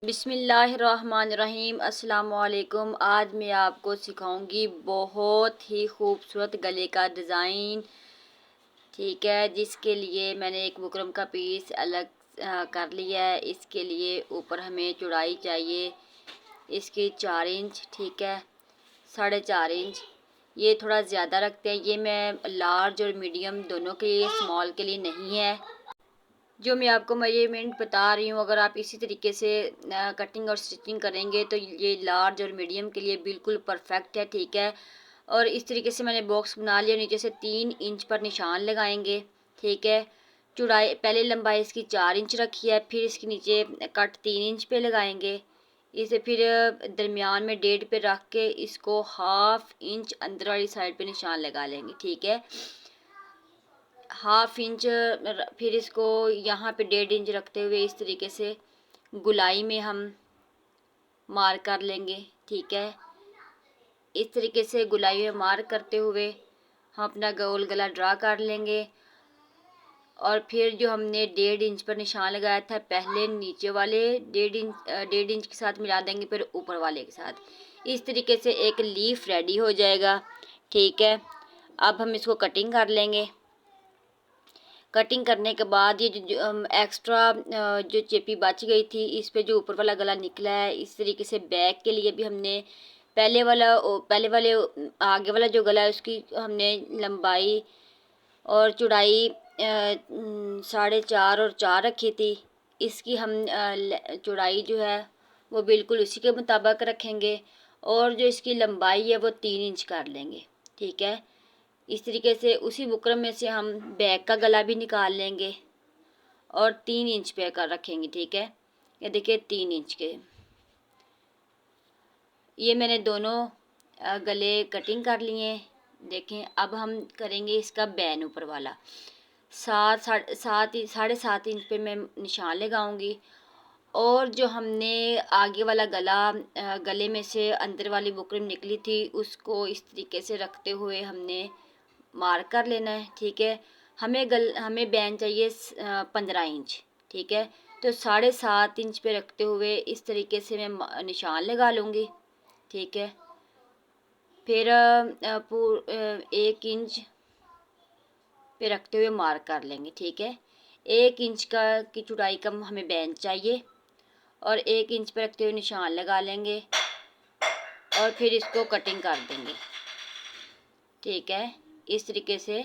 बिस्मिल्लाहिर्रहमानिर्रहीम। अस्सलाम वालेकुम। आज मैं आपको सिखाऊंगी बहुत ही खूबसूरत गले का डिज़ाइन। ठीक है, जिसके लिए मैंने एक बुकरम का पीस अलग कर लिया है। इसके लिए ऊपर हमें चौड़ाई चाहिए इसकी 4 इंच। ठीक है, 4.5 इंच। ये थोड़ा ज़्यादा रखते हैं। ये मैं लार्ज और मीडियम दोनों के लिए, स्मॉल के लिए नहीं है। जो मैं आपको मेजरमेंट बता रही हूँ, अगर आप इसी तरीके से कटिंग और स्टिचिंग करेंगे तो ये लार्ज और मीडियम के लिए बिल्कुल परफेक्ट है। ठीक है, और इस तरीके से मैंने बॉक्स बना लिया। नीचे से 3 इंच पर निशान लगाएंगे। ठीक है, चौड़ाई पहले लंबाई इसकी 4 इंच रखी है, फिर इसके नीचे कट 3 इंच पे लगाएंगे। इसे फिर दरमियान में 1.5 पे रख के इसको 1/2 इंच अंदर वाली साइड पे निशान लगा लेंगे। ठीक है, 1/2 इंच। फिर इसको यहाँ पे 1.5 इंच रखते हुए इस तरीके से गुलाई में हम मार्क कर लेंगे। ठीक है, इस तरीके से गुलाई में मार्क करते हुए हम अपना गोल गला ड्रा कर लेंगे। और फिर जो हमने 1.5 इंच पर निशान लगाया था, पहले नीचे वाले 1.5 इंच के साथ मिला देंगे, फिर ऊपर वाले के साथ। इस तरीके से एक लीफ रेडी हो जाएगा। ठीक है, अब हम इसको कटिंग कर लेंगे। कटिंग करने के बाद ये जो एक्स्ट्रा जो चेपी बच गई थी, इस पे जो ऊपर वाला गला निकला है, इस तरीके से बैक के लिए भी हमने पहले वाले आगे वाला जो गला है उसकी हमने लंबाई और चौड़ाई 4.5 और 4 रखी थी। इसकी हम चौड़ाई जो है वो बिल्कुल उसी के मुताबिक रखेंगे, और जो इसकी लंबाई है वो 3 इंच कर लेंगे। ठीक है, इस तरीके से उसी बुकरम में से हम बैक का गला भी निकाल लेंगे और 3 इंच पे कर रखेंगे। ठीक है, ये देखिए 3 इंच के ये मैंने दोनों गले कटिंग कर लिए। देखें, अब हम करेंगे इसका बैन ऊपर वाला। 7.5 इंच पे मैं निशान लगाऊंगी, और जो हमने आगे वाला गले में से अंदर वाली बुकरम निकली थी उसको इस तरीके से रखते हुए हमने मार्क कर लेना है। ठीक है, हमें बैन चाहिए 15 इंच। ठीक है, तो 7.5 इंच पे रखते हुए इस तरीके से मैं निशान लगा लूँगी। ठीक है, फिर 1 इंच पे रखते हुए मार्क कर लेंगे। ठीक है, 1 इंच की चौड़ाई का हमें बैन चाहिए, और 1 इंच पे रखते हुए निशान लगा लेंगे और फिर इसको कटिंग कर देंगे। ठीक है, इस तरीके से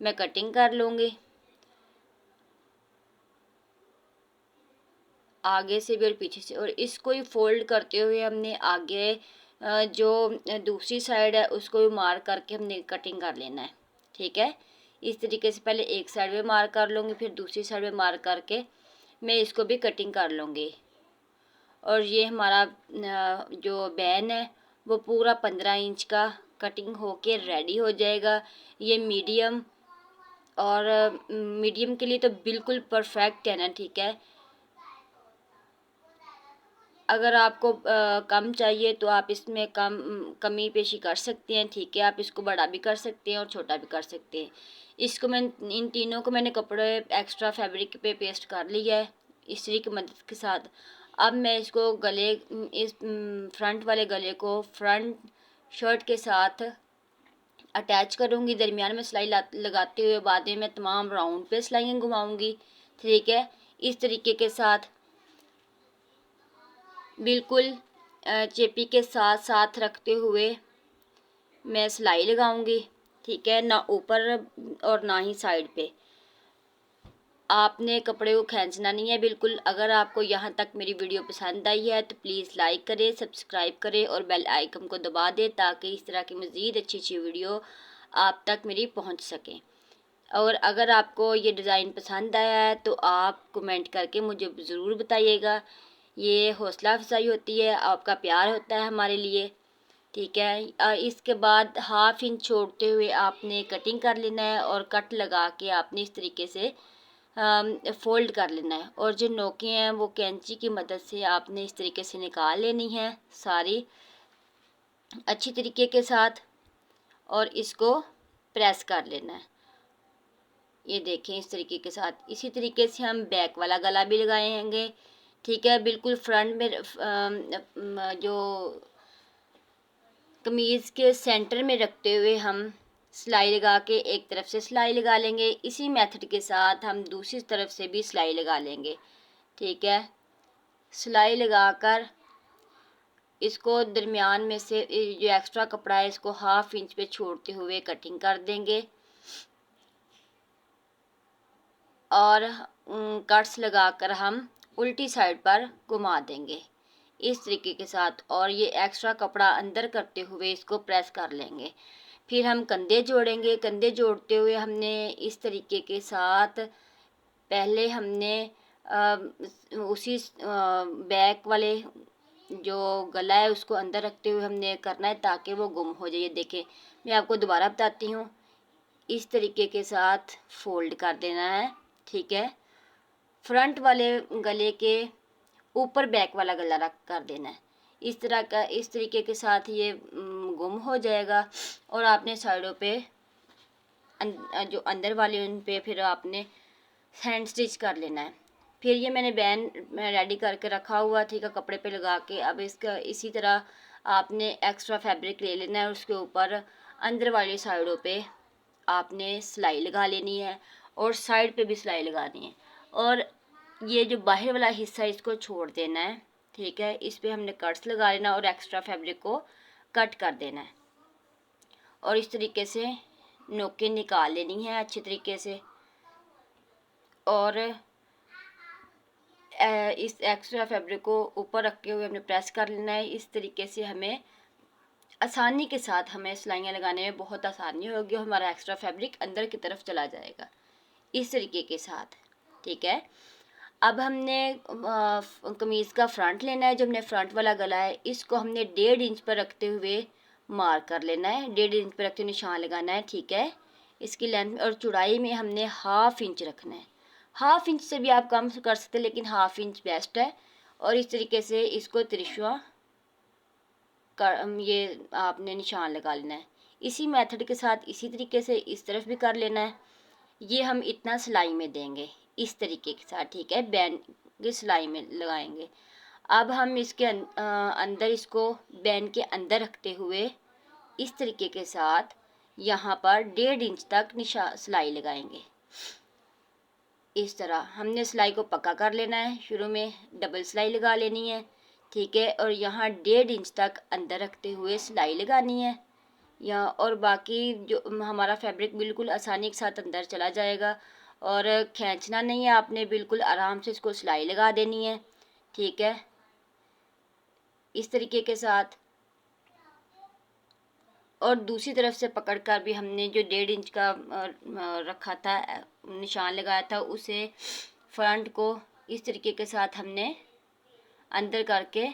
मैं कटिंग कर लूँगी आगे से भी और पीछे से। और इसको ही फोल्ड करते हुए हमने आगे जो दूसरी साइड है उसको भी मार्क करके हमने कटिंग कर लेना है। ठीक है, इस तरीके से पहले एक साइड में मार्क कर लूँगी, फिर दूसरी साइड में मार्क करके मैं इसको भी कटिंग कर लूँगी। और ये हमारा जो बैन है वो पूरा 15 इंच का कटिंग होके रेडी हो जाएगा। ये मीडियम के लिए तो बिल्कुल परफेक्ट है ना। ठीक है, अगर आपको कम चाहिए तो आप इसमें कमी पेशी कर सकते हैं। ठीक है, आप इसको बड़ा भी कर सकते हैं और छोटा भी कर सकते हैं। इसको मैं इन तीनों को मैंने कपड़े एक्स्ट्रा फैब्रिक पे पेस्ट कर लिया है इस्त्री की मदद के साथ। अब मैं इसको इस फ्रंट वाले गले को फ्रंट शर्ट के साथ अटैच करूँगी। दरमियान में सिलाई लगाते हुए बाद में मैं तमाम राउंड पे सिलाइयाँ घुमाऊँगी। ठीक है, इस तरीके के साथ बिल्कुल चेपी के साथ साथ रखते हुए मैं सिलाई लगाऊंगी। ठीक है, ना ऊपर और ना ही साइड पे। आपने कपड़े को खींचना नहीं है बिल्कुल। अगर आपको यहाँ तक मेरी वीडियो पसंद आई है तो प्लीज़ लाइक करें, सब्सक्राइब करें और बेल आइकन को दबा दें, ताकि इस तरह की मज़ीद अच्छी अच्छी वीडियो आप तक मेरी पहुँच सकें। और अगर आपको ये डिज़ाइन पसंद आया है तो आप कमेंट करके मुझे ज़रूर बताइएगा। ये हौसला अफजाई होती है, आपका प्यार होता है हमारे लिए। ठीक है, इसके बाद 1/2 इंच छोड़ते हुए आपने कटिंग कर लेना है, और कट लगा के आपने इस तरीके से फोल्ड कर लेना है। और जो नोकें हैं वो कैंची की मदद से आपने इस तरीके से निकाल लेनी है सारी अच्छी तरीके के साथ, और इसको प्रेस कर लेना है। ये देखें, इस तरीके के साथ। इसी तरीके से हम बैक वाला गला भी लगाएंगे। ठीक है। बिल्कुल फ्रंट में जो कमीज़ के सेंटर में रखते हुए हम सिलाई लगा के एक तरफ से सिलाई लगा लेंगे। इसी मेथड के साथ हम दूसरी तरफ से भी सिलाई लगा लेंगे। ठीक है। सिलाई लगाकर इसको दरमियान में से जो एक्स्ट्रा कपड़ा है इसको 1/2 इंच पे छोड़ते हुए कटिंग कर देंगे और कट्स लगाकर हम उल्टी साइड पर घुमा देंगे इस तरीके के साथ, और ये एक्स्ट्रा कपड़ा अंदर करते हुए इसको प्रेस कर लेंगे। फिर हम कंधे जोड़ेंगे। कंधे जोड़ते हुए हमने इस तरीके के साथ पहले हमने उसी बैक वाले जो गला है उसको अंदर रखते हुए हमने करना है ताकि वो गुम हो जाए। देखें, मैं आपको दोबारा बताती हूँ। इस तरीके के साथ फोल्ड कर देना है। ठीक है। फ्रंट वाले गले के ऊपर बैक वाला गला रख कर देना है। इस तरह का, इस तरीके के साथ ये गुम हो जाएगा और आपने साइडों पे जो अंदर वाले उन पे फिर आपने हैंड स्टिच कर लेना है। फिर ये मैंने बैन रेडी करके रखा हुआ, ठीक है, कपड़े पे लगा के। अब इसका इसी तरह आपने एक्स्ट्रा फैब्रिक ले लेना है, उसके ऊपर अंदर वाली साइडों पे आपने सिलाई लगा लेनी है और साइड पे भी सिलाई लगानी है, और ये जो बाहर वाला हिस्सा है इसको छोड़ देना है। ठीक है। इस पे हमने कट्स लगा लेना और एक्स्ट्रा फैब्रिक को कट कर देना है और इस तरीके से नोकें निकाल लेनी है अच्छे तरीके से, और इस एक्स्ट्रा फैब्रिक को ऊपर रखे हुए हमने प्रेस कर लेना है। इस तरीके से हमें आसानी के साथ हमें सिलाइयाँ लगाने में बहुत आसानी होगी और हमारा एक्स्ट्रा फैब्रिक अंदर की तरफ चला जाएगा इस तरीके के साथ। ठीक है। अब हमने कमीज़ का फ्रंट लेना है। जो हमने फ्रंट वाला गला है इसको हमने 1.5 इंच पर रखते हुए मार्क कर लेना है। 1.5 इंच पर रखते हुए निशान लगाना है। ठीक है। इसकी लेंथ और चौड़ाई में हमने 1/2 इंच रखना है। 1/2 इंच से भी आप कम कर सकते हैं, लेकिन 1/2 इंच बेस्ट है। और इस तरीके से इसको त्रिशुआ ये आपने निशान लगा लेना है। इसी मेथड के साथ इसी तरीके से इस तरफ भी कर लेना है। ये हम इतना सिलाई में देंगे इस तरीके के साथ। ठीक है। बैन की सिलाई में लगाएंगे। अब हम इसके अंदर इसको बैन के अंदर रखते हुए इस तरीके के साथ यहाँ पर 1.5 इंच तक सिलाई लगाएंगे। इस तरह हमने सिलाई को पक्का कर लेना है। शुरू में डबल सिलाई लगा लेनी है। ठीक है। और यहाँ 1.5 इंच तक अंदर रखते हुए सिलाई लगानी है यहाँ, और बाकी जो हमारा फैब्रिक बिल्कुल आसानी के साथ अंदर चला जाएगा और खींचना नहीं है आपने, बिल्कुल आराम से इसको सिलाई लगा देनी है। ठीक है। इस तरीके के साथ, और दूसरी तरफ से पकड़कर भी हमने जो 1.5 इंच का रखा था, निशान लगाया था, उसे फ्रंट को इस तरीके के साथ हमने अंदर करके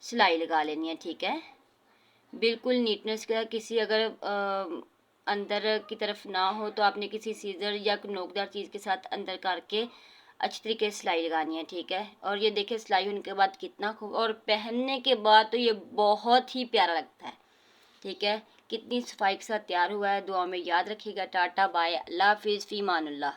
सिलाई लगा लेनी है। ठीक है। बिल्कुल नीटनेस का किसी अगर अंदर की तरफ ना हो तो आपने किसी सीजर या नोकदार चीज़ के साथ अंदर करके अच्छी तरीके से सिलाई लगानी है। ठीक है। और ये देखिए सिलाई होने के बाद कितना खूब, और पहनने के बाद तो ये बहुत ही प्यारा लगता है। ठीक है। कितनी सफाई के साथ तैयार हुआ है। दुआ में याद रखिएगा। टाटा बाय, अल्लाह हाफिज़, फ़ी अमानिल्लाह।